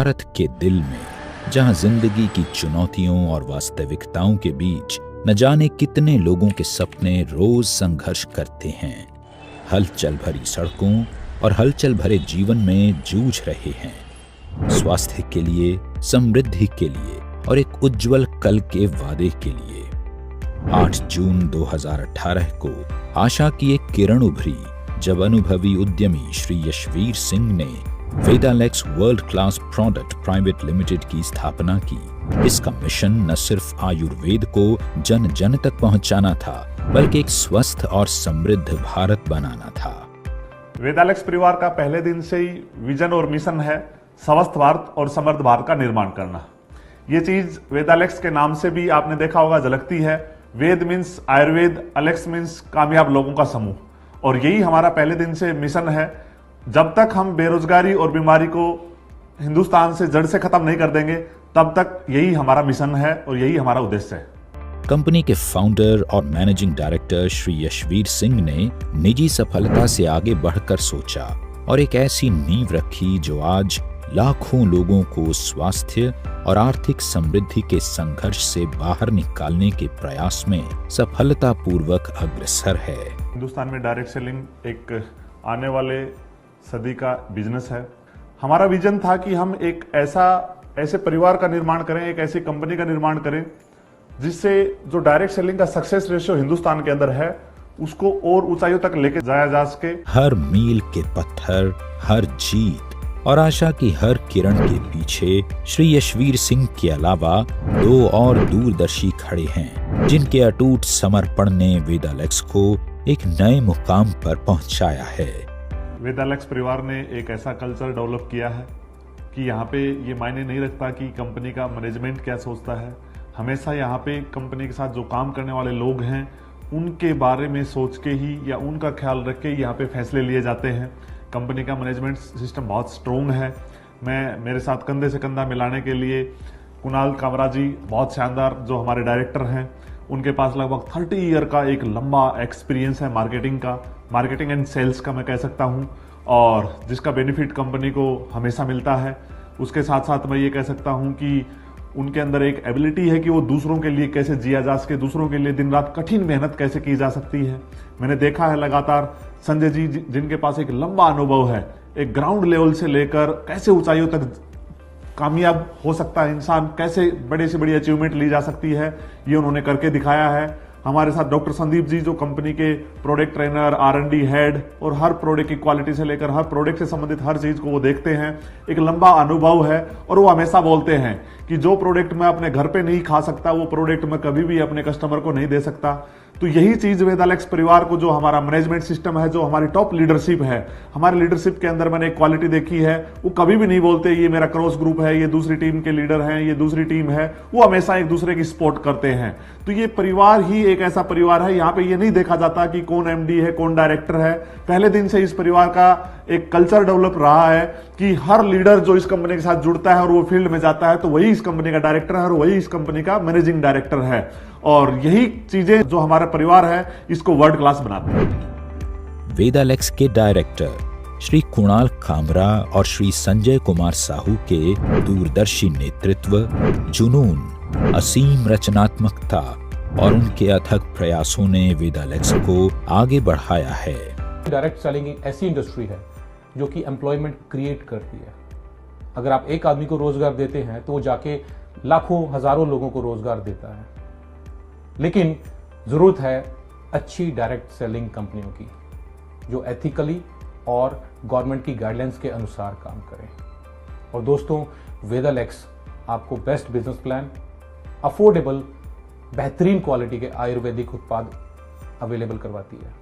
भारत के दिल में, जहां जिंदगी की चुनौतियों और वास्तविकताओं के बीच न जाने कितने लोगों के सपने रोज संघर्ष करते हैं, हलचल भरी सड़कों और हलचल भरे जीवन में जूझ रहे हैं। स्वास्थ्य के लिए, समृद्धि के लिए और एक उज्जवल कल के वादे के लिए 8 जून 2018 को आशा की एक किरण उभरी, जब अनुभवी उद्यमी श्री यशवीर सिंह ने Vedalex world class product private limited की स्थापना की। इसका मिशन न सिर्फ आयुर्वेद को जन जन तक पहुंचाना था, बल्कि एक स्वस्थ और समृद्ध भारत बनाना था। वेदालेक्स परिवार का पहले दिन से ही विजन और मिशन है स्वस्थ भारत और समृद्ध भारत का निर्माण करना। ये चीज वेदालेक्स के नाम से भी आपने देखा होगा झलकती है। वेद मीन्स आयुर्वेद, अलेक्स मीन्स कामयाब लोगों का समूह, और यही हमारा पहले दिन से मिशन है। जब तक हम बेरोजगारी और बीमारी को हिंदुस्तान से जड़ से खत्म नहीं कर देंगे, तब तक यही हमारा मिशन है और यही हमारा उद्देश्य है। कंपनी के फाउंडर और मैनेजिंग डायरेक्टर श्री यशवीर सिंह ने निजी सफलता से आगे बढ़कर सोचा और एक ऐसी नींव रखी जो आज लाखों लोगों को स्वास्थ्य और आर्थिक समृद्धि के संघर्ष से बाहर निकालने के प्रयास में सफलतापूर्वक अग्रसर है। हिंदुस्तान में डायरेक्ट सेलिंग एक आने वाले सदी का बिजनेस है। हमारा विजन था कि हम एक ऐसे परिवार का निर्माण करें, एक ऐसी कंपनी का निर्माण करें जिससे जो डायरेक्ट सेलिंग का सक्सेस रेशियो हिंदुस्तान के अंदर है, उसको और ऊंचाइयों तक लेके जाया जा सके। हर मील के पत्थर, हर जीत और आशा की हर किरण के पीछे श्री यशवीर सिंह के अलावा 2 और दूरदर्शी खड़े हैं, जिनके अटूट समर्पण ने वेदालेक्स को एक नए मुकाम पर पहुंचाया है। वेदालेक्स परिवार ने एक ऐसा कल्चर डेवलप किया है कि यहाँ पे ये मायने नहीं रखता कि कंपनी का मैनेजमेंट क्या सोचता है। हमेशा यहाँ पे कंपनी के साथ जो काम करने वाले लोग हैं, उनके बारे में सोच के ही या उनका ख्याल रख के यहाँ पे फैसले लिए जाते हैं। कंपनी का मैनेजमेंट सिस्टम बहुत स्ट्रोंग है। मेरे साथ कंधे से कंधा मिलाने के लिए कुणाल कामरा जी बहुत शानदार जो हमारे डायरेक्टर हैं, उनके पास लगभग 30 ईयर का एक लंबा एक्सपीरियंस है मार्केटिंग एंड सेल्स का मैं कह सकता हूं, और जिसका बेनिफिट कंपनी को हमेशा मिलता है। उसके साथ साथ मैं ये कह सकता हूं कि उनके अंदर एक एबिलिटी है कि वो दूसरों के लिए कैसे जिया जा सके, दूसरों के लिए दिन रात कठिन मेहनत कैसे की जा सकती है। मैंने देखा है लगातार संजय जी जिनके पास एक लंबा अनुभव है, एक ग्राउंड लेवल से लेकर कैसे ऊंचाइयों तक कामयाब हो सकता है इंसान, कैसे बड़े से बड़ी अचीवमेंट ली जा सकती है, ये उन्होंने करके दिखाया है। हमारे साथ डॉक्टर संदीप जी जो कंपनी के प्रोडक्ट ट्रेनर, R&D हेड, और हर प्रोडक्ट की क्वालिटी से लेकर हर प्रोडक्ट से संबंधित हर चीज को वो देखते हैं। एक लंबा अनुभव है और वो हमेशा बोलते हैं कि जो प्रोडक्ट मैं अपने घर पे नहीं खा सकता, वो प्रोडक्ट मैं कभी भी अपने कस्टमर को नहीं दे सकता। तो यही चीज वेदालेक्स परिवार को, जो हमारा मैनेजमेंट सिस्टम है, जो हमारी टॉप लीडरशिप है, हमारे लीडरशिप के अंदर मैंने एक क्वालिटी देखी है, वो कभी भी नहीं बोलते ये मेरा क्रॉस ग्रुप है, ये दूसरी टीम के लीडर हैं, ये दूसरी टीम है। वो हमेशा एक दूसरे की सपोर्ट करते हैं। तो ये परिवार ही एक ऐसा परिवार है, यहाँ पे ये नहीं देखा जाता कि कौन MD है, कौन डायरेक्टर है। पहले दिन से इस परिवार का एक कल्चर डेवलप रहा है कि हर लीडर जो इस कंपनी के साथ जुड़ता है और वो फील्ड में जाता है, तो वही इस कंपनी का डायरेक्टर है और वही इस कंपनी का मैनेजिंग डायरेक्टर है। और यही चीजें जो हमारा परिवार है, इसको वर्ल्ड क्लास बनाते हैं। वेदालेक्स के डायरेक्टर श्री कुणाल कामरा और श्री संजय कुमार साहू के दूरदर्शी नेतृत्व, जुनून, असीम रचनात्मकता और उनके अथक प्रयासों ने वेदालेक्स को आगे बढ़ाया है। डायरेक्ट सेलिंग एक ऐसी इंडस्ट्री है जो कि एम्प्लॉयमेंट क्रिएट करती है। अगर आप एक आदमी को रोजगार देते हैं तो वो जाके लाखों हजारों लोगों को रोजगार देता है। लेकिन जरूरत है अच्छी डायरेक्ट सेलिंग कंपनियों की, जो एथिकली और गवर्नमेंट की गाइडलाइंस के अनुसार काम करें। और दोस्तों, वेदालेक्स आपको बेस्ट बिजनेस प्लान, अफोर्डेबल, बेहतरीन क्वालिटी के आयुर्वेदिक उत्पाद अवेलेबल करवाती है,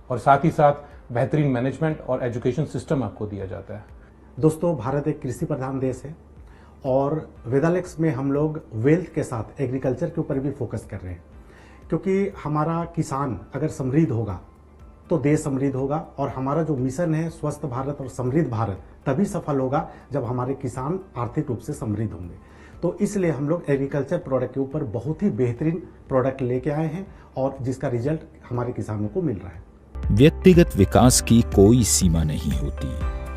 और साथ ही साथ बेहतरीन मैनेजमेंट और एजुकेशन सिस्टम आपको दिया जाता है। दोस्तों, भारत एक कृषि प्रधान देश है और वेदालेक्स में हम लोग वेल्थ के साथ एग्रीकल्चर के ऊपर भी फोकस कर रहे हैं, क्योंकि हमारा किसान अगर समृद्ध होगा तो देश समृद्ध होगा, और हमारा जो मिशन है स्वस्थ भारत और समृद्ध भारत तभी सफल होगा जब हमारे किसान आर्थिक रूप से समृद्ध होंगे। तो इसलिए हम लोग एग्रीकल्चर प्रोडक्ट के ऊपर बहुत ही बेहतरीन प्रोडक्ट लेके आए हैं और जिसका रिजल्ट हमारे किसानों को मिल रहा है। व्यक्तिगत विकास की कोई सीमा नहीं होती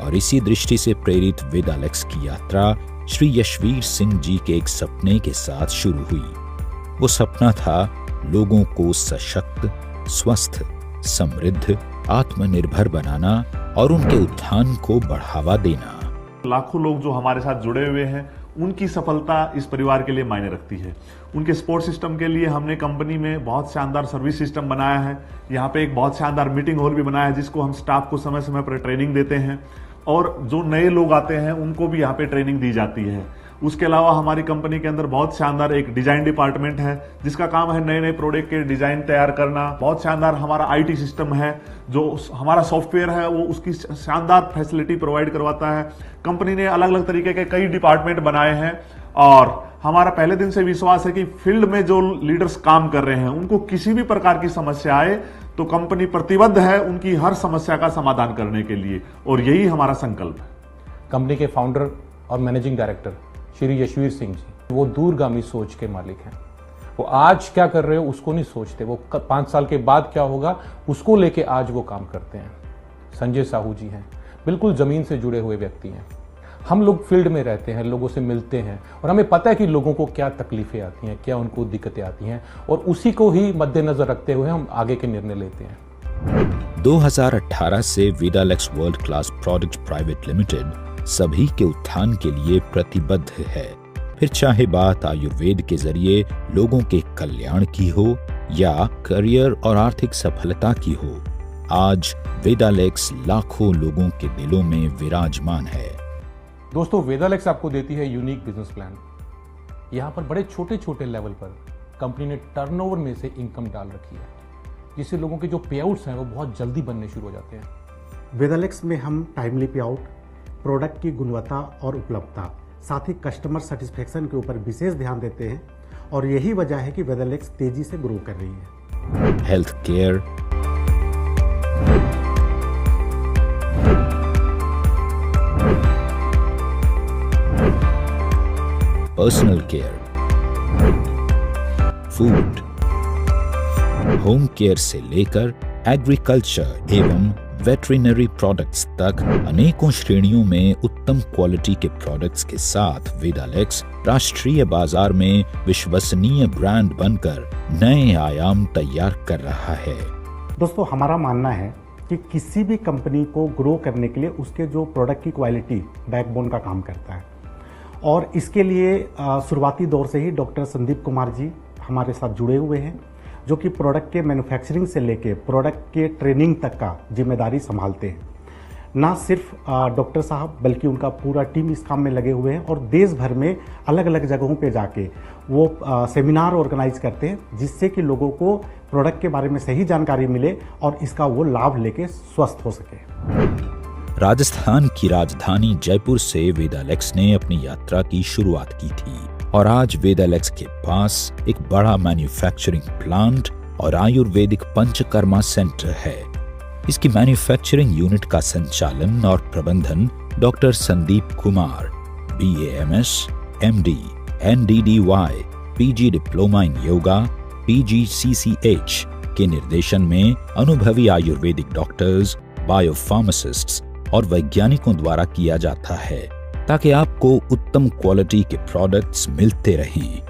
और इसी दृष्टि से प्रेरित वेदालेक्स की यात्रा श्री यशवीर सिंह जी के एक सपने के साथ शुरू हुई। वो सपना था लोगों को सशक्त, स्वस्थ, समृद्ध, आत्मनिर्भर बनाना और उनके उत्थान को बढ़ावा देना। लाखों लोग जो हमारे साथ जुड़े हुए हैं, उनकी सफलता इस परिवार के लिए मायने रखती है। उनके सपोर्ट सिस्टम के लिए हमने कंपनी में बहुत शानदार सर्विस सिस्टम बनाया है। यहाँ पे एक बहुत शानदार मीटिंग हॉल भी बनाया है, जिसको हम स्टाफ को समय समय पर ट्रेनिंग देते हैं, और जो नए लोग आते हैं उनको भी यहाँ पे ट्रेनिंग दी जाती है। उसके अलावा हमारी कंपनी के अंदर बहुत शानदार एक डिजाइन डिपार्टमेंट है, जिसका काम है नए नए प्रोडक्ट के डिजाइन तैयार करना। बहुत शानदार हमारा आईटी सिस्टम है, जो हमारा सॉफ्टवेयर है वो उसकी शानदार फैसिलिटी प्रोवाइड करवाता है। कंपनी ने अलग अलग तरीके के कई डिपार्टमेंट बनाए हैं, और हमारा पहले दिन से विश्वास है कि फील्ड में जो लीडर्स काम कर रहे हैं उनको किसी भी प्रकार की समस्या आए तो कंपनी प्रतिबद्ध है उनकी हर समस्या का समाधान करने के लिए, और यही हमारा संकल्प है। कंपनी के फाउंडर और मैनेजिंग डायरेक्टर श्री यशवीर सिंह जी, वो दूरगामी सोच के मालिक हैं। वो आज क्या कर रहे हो उसको नहीं सोचते, वो 5 साल के बाद क्या होगा उसको लेके आज वो काम करते हैं। संजय साहू जी हैं, बिल्कुल जमीन से जुड़े हुए व्यक्ति हैं। हम लोग फील्ड में रहते हैं, लोगों से मिलते हैं, और हमें पता है कि लोगों को क्या तकलीफें आती हैं, क्या उनको दिक्कतें आती हैं, और उसी को ही मद्देनजर रखते हुए हम आगे के निर्णय लेते हैं। 2018 से Vedalex world class product private limited सभी के उत्थान के लिए प्रतिबद्ध है। फिर चाहे बात आयुर्वेद के जरिए लोगों के कल्याण की हो या करियर और आर्थिक सफलता की हो, आज वेदालेक्स लाखों लोगों के दिलों में विराजमान है। दोस्तों, वेदालेक्स आपको देती है यूनिक बिजनेस प्लान। यहाँ पर बड़े छोटे छोटे लेवल पर कंपनी ने टर्नओवर में से इनकम डाल रखी है, जिससे लोगों के जो पे आउट्स हैं वो बहुत जल्दी बनने शुरू हो जाते हैं। वेदालेक्स में हम टाइमली पे आउट, प्रोडक्ट की गुणवत्ता और उपलब्धता, साथ ही कस्टमर सेटिस्फेक्शन के ऊपर विशेष ध्यान देते हैं, और यही वजह है कि वेदालेक्स तेजी से ग्रो कर रही है। Health care, personal care, food, home care से लेकर एग्रीकल्चर एवं वेटरिनरी प्रोडक्ट्स तक अनेकों श्रेणियों में उत्तम क्वालिटी के प्रोडक्ट्स के साथ वेदालेक्स राष्ट्रीय बाजार में विश्वसनीय ब्रांड बनकर नए आयाम तैयार कर रहा है। दोस्तों, हमारा मानना है कि किसी भी कंपनी को ग्रो करने के लिए उसके जो प्रोडक्ट की क्वालिटी बैकबोन का काम करता है, और इसके लिए शुरुआती दौर से ही डॉक्टर संदीप कुमार जी हमारे साथ जुड़े हुए हैं, जो कि प्रोडक्ट के मैन्युफैक्चरिंग से लेके प्रोडक्ट के ट्रेनिंग तक का जिम्मेदारी संभालते हैं। ना सिर्फ डॉक्टर साहब बल्कि उनका पूरा टीम इस काम में लगे हुए हैं, और देश भर में अलग अलग जगहों पे जाके वो सेमिनार ऑर्गेनाइज करते हैं, जिससे कि लोगों को प्रोडक्ट के बारे में सही जानकारी मिले और इसका वो लाभ लेके स्वस्थ हो सके। राजस्थान की राजधानी जयपुर से वेदालेक्स ने अपनी यात्रा की शुरुआत की थी, और आज वेदालेक्स के पास एक बड़ा मैन्युफैक्चरिंग प्लांट और आयुर्वेदिक पंचकर्मा सेंटर है। इसकी मैन्युफैक्चरिंग यूनिट का संचालन और प्रबंधन doctor Sandeep Kumar, BAMS, MD, NDDY, PG diploma in yoga, PGCCH के निर्देशन में अनुभवी आयुर्वेदिक डॉक्टर्स, बायोफार्मासिस्ट्स और वैज्ञानिकों द्वारा किया जाता है, ताकि आपको उत्तम क्वालिटी के प्रोडक्ट्स मिलते रहें।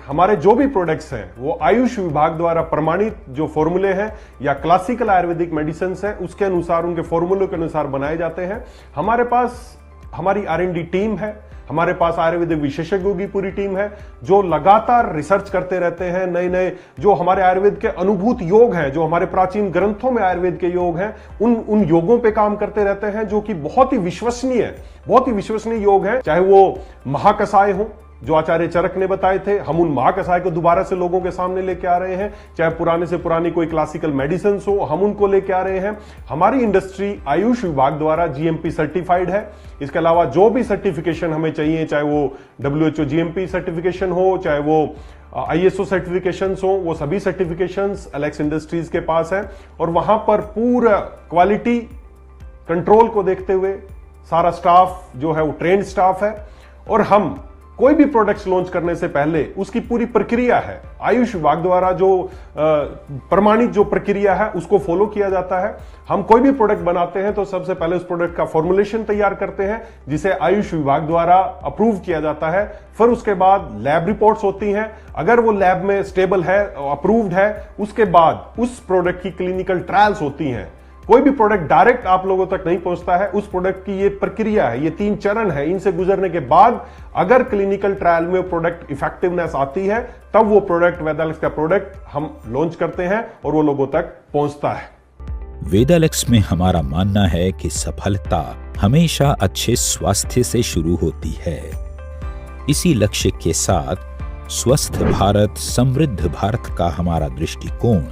हमारे जो भी प्रोडक्ट्स हैं वो आयुष विभाग द्वारा प्रमाणित जो फॉर्मूले हैं या क्लासिकल आयुर्वेदिक मेडिसिन है उसके अनुसार, उनके फॉर्मूलों के अनुसार बनाए जाते हैं। हमारे पास हमारी R&D टीम है, हमारे पास आयुर्वेदिक विशेषज्ञों की पूरी टीम है जो लगातार रिसर्च करते रहते हैं। नए नए जो हमारे आयुर्वेद के अनुभूत योग हैं, जो हमारे प्राचीन ग्रंथों में आयुर्वेद के योग हैं, उन योगों पे काम करते रहते हैं, जो कि बहुत ही विश्वसनीय योग हैं। चाहे वो महाकषाय हो जो आचार्य चरक ने बताए थे, हम उन महाकषाय को दोबारा से लोगों के सामने लेके आ रहे हैं। चाहे पुराने से पुरानी कोई क्लासिकल मेडिसिन हो, हम उनको लेके आ रहे हैं। हमारी इंडस्ट्री आयुष विभाग द्वारा GMP सर्टिफाइड है। इसके अलावा जो भी सर्टिफिकेशन हमें चाहिए, चाहे वो WHO GMP सर्टिफिकेशन हो, चाहे वो ISO सर्टिफिकेशंस हो, वो सभी सर्टिफिकेशंस एलेक्स इंडस्ट्रीज के पास है। और वहां पर पूरा क्वालिटी कंट्रोल को देखते हुए सारा स्टाफ जो है वो ट्रेंड स्टाफ है, और हम कोई भी प्रोडक्ट्स लॉन्च करने से पहले उसकी पूरी प्रक्रिया है, आयुष विभाग द्वारा जो प्रमाणित जो प्रक्रिया है उसको फॉलो किया जाता है। हम कोई भी प्रोडक्ट बनाते हैं तो सबसे पहले उस प्रोडक्ट का फॉर्मुलेशन तैयार करते हैं जिसे आयुष विभाग द्वारा अप्रूव किया जाता है। फिर उसके बाद लैब रिपोर्ट्स होती हैं, अगर वो लैब में स्टेबल है, अप्रूव्ड है, उसके बाद उस प्रोडक्ट की क्लिनिकल ट्रायल्स होती हैं। कोई भी प्रोडक्ट डायरेक्ट आप लोगों तक नहीं पहुंचता है, उस प्रोडक्ट की ये प्रक्रिया है, ये 3 चरण है, इनसे गुजरने के बाद अगर क्लिनिकल ट्रायल में प्रोडक्ट इफेक्टिवनेस आती है तब वो प्रोडक्ट वेदालेक्स का प्रोडक्ट हम लॉन्च करते हैं और वो लोगों तक पहुंचता है। वेदालेक्स में हमारा मानना है कि सफलता हमेशा अच्छे स्वास्थ्य से शुरू होती है। इसी लक्ष्य के साथ स्वस्थ भारत समृद्ध भारत का हमारा दृष्टिकोण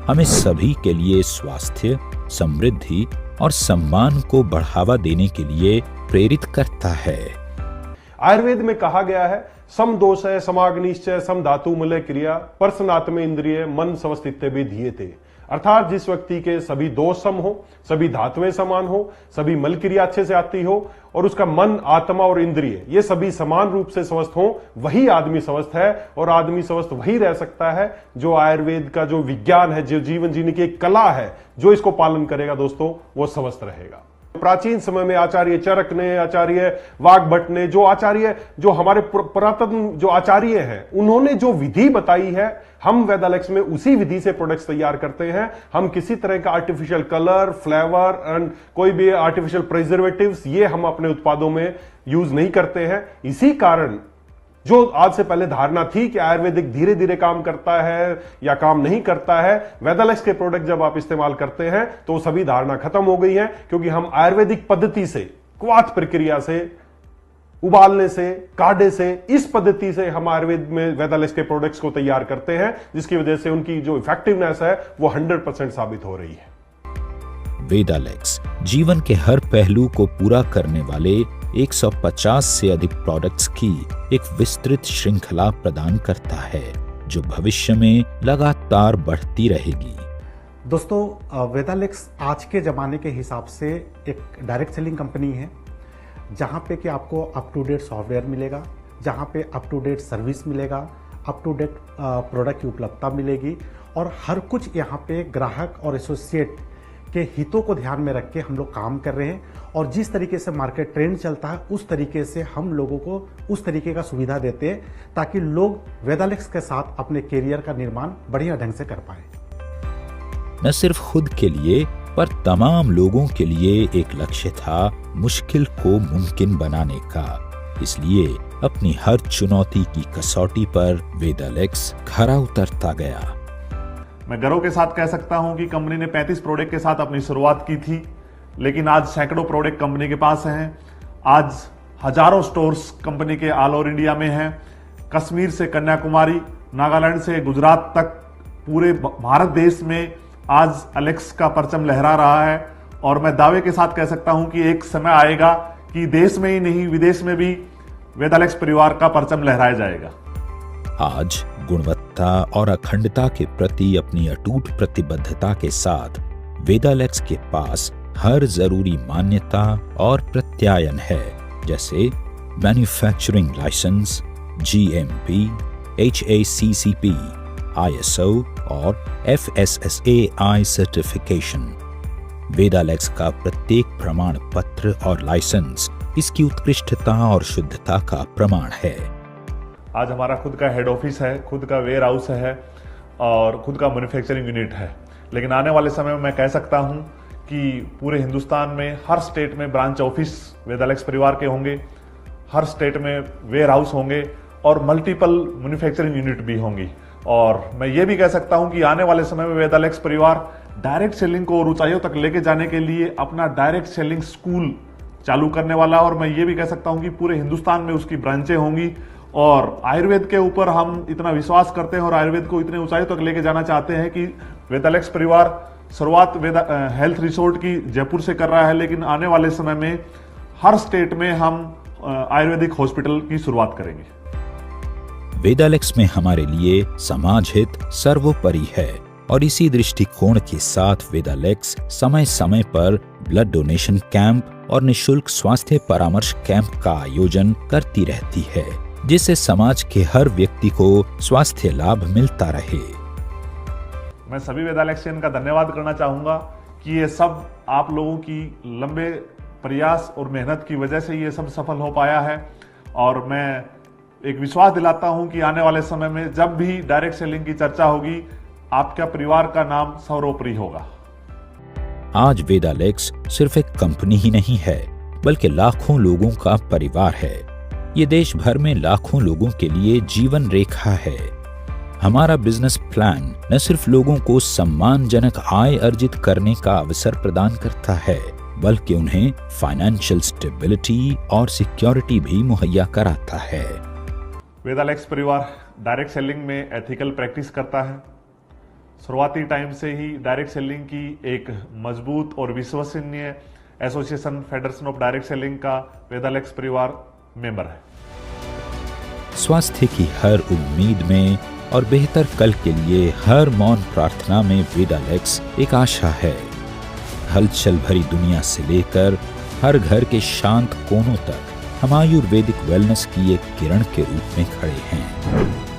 हमें सभी के लिए स्वास्थ्य, समृद्धि और सम्मान को बढ़ावा देने के लिए प्रेरित करता है। आयुर्वेद में कहा गया है, सम दोष है समाग्निश्चय सम धातु मलय क्रिया परसनात्म इंद्रिय मन स्वस्थित्य भी दिए थे। अर्थात जिस व्यक्ति के सभी दोष सम हो, सभी धातुएं समान हो, सभी मल क्रिया अच्छे से आती हो और उसका मन, आत्मा और इंद्रिय ये सभी समान रूप से स्वस्थ हो, वही आदमी स्वस्थ है। और आदमी स्वस्थ वही रह सकता है जो आयुर्वेद का जो विज्ञान है, जो जीवन जीने की एक कला है, जो इसको पालन करेगा दोस्तों वो स्वस्थ रहेगा। प्राचीन समय में आचार्य चरक ने, आचार्य वाग्भट ने, जो हमारे पुरातन जो आचार्य हैं, उन्होंने जो विधि बताई है, हम वेदालेक्स में उसी विधि से प्रोडक्ट्स तैयार करते हैं। हम किसी तरह का आर्टिफिशियल कलर, फ्लेवर एंड कोई भी आर्टिफिशियल प्रिजर्वेटिव्स ये हम अपने उत्पादों में यूज नहीं करते हैं। इसी कारण जो आज से पहले धारणा थी कि आयुर्वेदिक धीरे धीरे काम करता है या काम नहीं करता है, वेदालेक्स के प्रोडक्ट जब आप इस्तेमाल करते हैं तो सभी धारणा खत्म हो गई है, क्योंकि हम आयुर्वेदिक पद्धति से, क्वाथ प्रक्रिया से, उबालने से, काढ़े से, इस पद्धति से हम आयुर्वेद में वेदालेक्स के प्रोडक्ट्स को तैयार करते हैं, जिसकी वजह से उनकी जो इफेक्टिवनेस है वो 100% साबित हो रही है। वेदालेक्स जीवन के हर पहलू को पूरा करने वाले 150 से अधिक प्रोडक्ट्स की एक विस्तृत श्रृंखला प्रदान करता है जो भविष्य में लगातार बढ़ती रहेगी। दोस्तों, वेदालेक्स आज के ज़माने के हिसाब से एक डायरेक्ट सेलिंग कंपनी है, जहाँ पे कि आपको अप टू डेट सॉफ्टवेयर मिलेगा, जहाँ पे अप टू डेट सर्विस मिलेगा, अप टू डेट प्रोडक्ट की उपलब्धता मिलेगी और हर कुछ यहाँ पे ग्राहक और एसोसिएट के हितों को ध्यान में रख के हम लोग काम कर रहे हैं। और जिस तरीके से मार्केट ट्रेंड चलता है उस तरीके से हम लोगों को उस तरीके का सुविधा देते हैं ताकि लोग वेदालेक्स के साथ अपने करियर का निर्माण बढ़िया ढंग से कर पाए। न सिर्फ खुद के लिए पर तमाम लोगों के लिए एक लक्ष्य था मुश्किल को मुमकिन बनाने का। इसलिए अपनी हर चुनौती की कसौटी पर वेदालेक्स खरा उतरता गया। मैं गर्व के साथ कह सकता हूं कि कंपनी ने 35 प्रोडक्ट के साथ अपनी शुरुआत की थी, लेकिन आज सैकड़ों प्रोडक्ट कंपनी के पास हैं। आज हजारों स्टोर्स कंपनी के ऑल ओवर इंडिया में हैं। कश्मीर से कन्याकुमारी, नागालैंड से गुजरात तक पूरे भारत देश में आज एलेक्स का परचम लहरा रहा है। और मैं दावे के साथ कह सकता हूं कि एक समय आएगा कि देश में ही नहीं विदेश में भी वेदालेक्स परिवार का परचम लहराया जाएगा। आज गुणवत्ता और अखंडता के प्रति अपनी अटूट प्रतिबद्धता के साथ वेदालेक्स के पास हर जरूरी मान्यता और प्रत्यायन है, जैसे manufacturing licence, GMP, HACCP, ISO और FSSAI सर्टिफिकेशन। वेदालेक्स का प्रत्येक प्रमाण पत्र और लाइसेंस इसकी उत्कृष्टता और शुद्धता का प्रमाण है। आज हमारा खुद का हेड ऑफिस है, खुद का वेयर हाउस है और खुद का मैन्युफैक्चरिंग यूनिट है। लेकिन आने वाले समय में मैं कह सकता हूं कि पूरे हिंदुस्तान में हर स्टेट में ब्रांच ऑफिस वेदालेक्स परिवार के होंगे, हर स्टेट में वेयर हाउस होंगे और मल्टीपल मैन्युफैक्चरिंग यूनिट भी होंगी। और मैं ये भी कह सकता हूं कि आने वाले समय में वेदालेक्स परिवार डायरेक्ट सेलिंग को और ऊंचाइयों तक लेके जाने के लिए अपना डायरेक्ट सेलिंग स्कूल चालू करने वाला। और मैं ये भी कह सकता हूं कि पूरे हिंदुस्तान में उसकी ब्रांचें होंगी। और आयुर्वेद के ऊपर हम इतना विश्वास करते हैं और आयुर्वेद को इतने ऊंचाई तक लेके जाना चाहते हैं कि वेदालेक्स परिवार शुरुआत हेल्थ रिसोर्ट की जयपुर से कर रहा है, लेकिन आने वाले समय में हर स्टेट में हम आयुर्वेदिक हॉस्पिटल की शुरुआत करेंगे। वेदालेक्स में हमारे लिए समाज हित सर्वोपरि है और इसी दृष्टिकोण के साथ वेदालेक्स समय समय पर ब्लड डोनेशन कैंप और निशुल्क स्वास्थ्य परामर्श कैंप का आयोजन करती रहती है। जिससे समाज के हर व्यक्ति को स्वास्थ्य लाभ मिलता रहे। मैं सभी वेदालेक्स चैन का धन्यवाद करना चाहूँगा कि ये सब आप लोगों की लंबे प्रयास और मेहनत की वजह से ये सब सफल हो पाया है। और मैं एक विश्वास दिलाता हूँ कि आने वाले समय में जब भी डायरेक्ट सेलिंग की चर्चा होगी, आपका परिवार का नाम सर्वोपरि होगा। आज वेदालेक्स सिर्फ एक कंपनी ही नहीं है, बल्कि लाखों लोगों का परिवार है। ये देश भर में लाखों लोगों के लिए जीवन रेखा है। हमारा बिजनेस प्लान न सिर्फ लोगों को सम्मानजनक आय अर्जित करने का अवसर प्रदान करता है, बल्कि उन्हें फाइनेंशियल स्टेबिलिटी और सिक्योरिटी भी मुहैया कराता है। वेदालेक्स परिवार डायरेक्ट सेलिंग में एथिकल प्रैक्टिस करता है। शुरुआती टाइम से ही डायरेक्ट सेलिंग की एक मजबूत और विश्वसनीय association federation of direct selling का वेदालेक्स परिवार मेंबर है। स्वास्थ्य की हर उम्मीद में और बेहतर कल के लिए हर मौन प्रार्थना में वेदालेक्स एक आशा है। हलचल भरी दुनिया से लेकर हर घर के शांत कोनों तक हम आयुर्वेदिक वेलनेस की एक किरण के रूप में खड़े हैं।